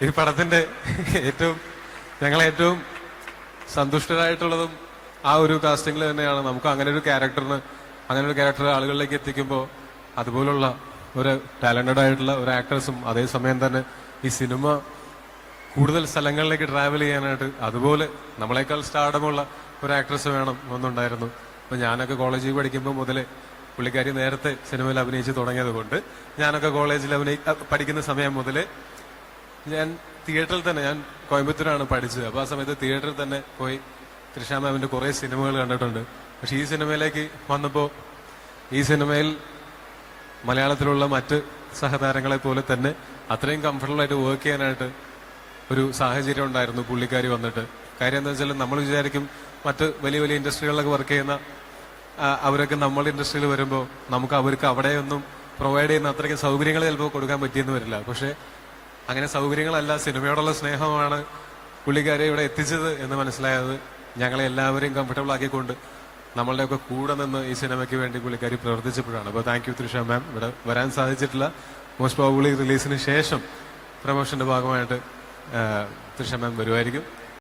ഈ പടത്തിന്റെ ഏറ്റവും ഞങ്ങളേറ്റവും സന്തുഷ്ടരായിട്ടുള്ളതും ആ ഒരു കാസ്റ്റിംഗിൽ തന്നെയാണ്. നമുക്ക് അങ്ങനെ ഒരു ക്യാരക്ടർ ആളുകളിലേക്ക് എത്തിക്കുമ്പോൾ അതുപോലുള്ള ഒരു ടാലന്റഡ് ആയിട്ടുള്ള ഒരു ആക്ടേഴ്സും അതേസമയം തന്നെ ഈ സിനിമ കൂടുതൽ സ്ഥലങ്ങളിലേക്ക് ട്രാവൽ ചെയ്യാനായിട്ട് അതുപോലെ നമ്മളെക്കാൾ സ്റ്റാർഡമുള്ള ഒരു ആക്ട്രസ് വേണം എന്നുണ്ടായിരുന്നു. അപ്പൊ ഞാനൊക്കെ കോളേജിൽ പഠിക്കുമ്പോൾ മുതലേ പുള്ളിക്കാരി നേരത്തെ സിനിമയിൽ അഭിനയിച്ച് തുടങ്ങിയത് കൊണ്ട് ഞാനൊക്കെ കോളേജിൽ പഠിക്കുന്ന സമയം മുതലേ ഞാൻ തിയേറ്ററിൽ തന്നെ, ഞാൻ കോയമ്പത്തൂരാണ് പഠിച്ചത്, അപ്പൊ ആ സമയത്ത് തിയേറ്ററിൽ തന്നെ പോയി തൃഷ മാമിന്റെ കുറെ സിനിമകൾ കണ്ടിട്ടുണ്ട്. പക്ഷെ ഈ സിനിമയിലേക്ക് വന്നപ്പോൾ ഈ സിനിമയിൽ മലയാളത്തിലുള്ള മറ്റ് സഹതാരങ്ങളെ പോലെ തന്നെ അത്രയും കംഫർട്ടബിൾ ആയിട്ട് വർക്ക് ചെയ്യാനായിട്ട് ഒരു സാഹചര്യം ഉണ്ടായിരുന്നു പുള്ളിക്കാരി വന്നിട്ട്. കാര്യം എന്താ വെച്ചാൽ നമ്മൾ വിചാരിക്കും മറ്റ് വലിയ വലിയ ഇൻഡസ്ട്രികളിലൊക്കെ വർക്ക് ചെയ്യുന്ന അവരൊക്കെ നമ്മളുടെ ഇൻഡസ്ട്രിയിൽ വരുമ്പോൾ നമുക്ക് അവർക്ക് അവിടെയൊന്നും പ്രൊവൈഡ് ചെയ്യുന്ന അത്രയ്ക്ക് സൗകര്യങ്ങൾ ചിലപ്പോൾ കൊടുക്കാൻ പറ്റിയെന്ന് വരില്ല. പക്ഷെ അങ്ങനെ സൗകര്യങ്ങളല്ല, സിനിമയോടുള്ള സ്നേഹമാണ് പുള്ളിക്കാരെ ഇവിടെ എത്തിച്ചത് എന്ന് മനസ്സിലായത് ഞങ്ങളെ എല്ലാവരെയും കംഫർട്ടബിൾ ആക്കിക്കൊണ്ട് നമ്മളുടെയൊക്കെ കൂടെ നിന്ന് ഈ സിനിമയ്ക്ക് വേണ്ടി പുള്ളിക്കാരി പ്രവർത്തിച്ചപ്പോഴാണ്. അപ്പോൾ താങ്ക് യു തൃഷ മാം. ഇവിടെ വരാൻ സാധിച്ചിട്ടില്ല. മോസ്റ്റ് പ്രോബബ്ലി റിലീസിന് ശേഷം പ്രൊമോഷന്റെ ഭാഗമായിട്ട് തൃഷ മാം വരുമായിരിക്കും.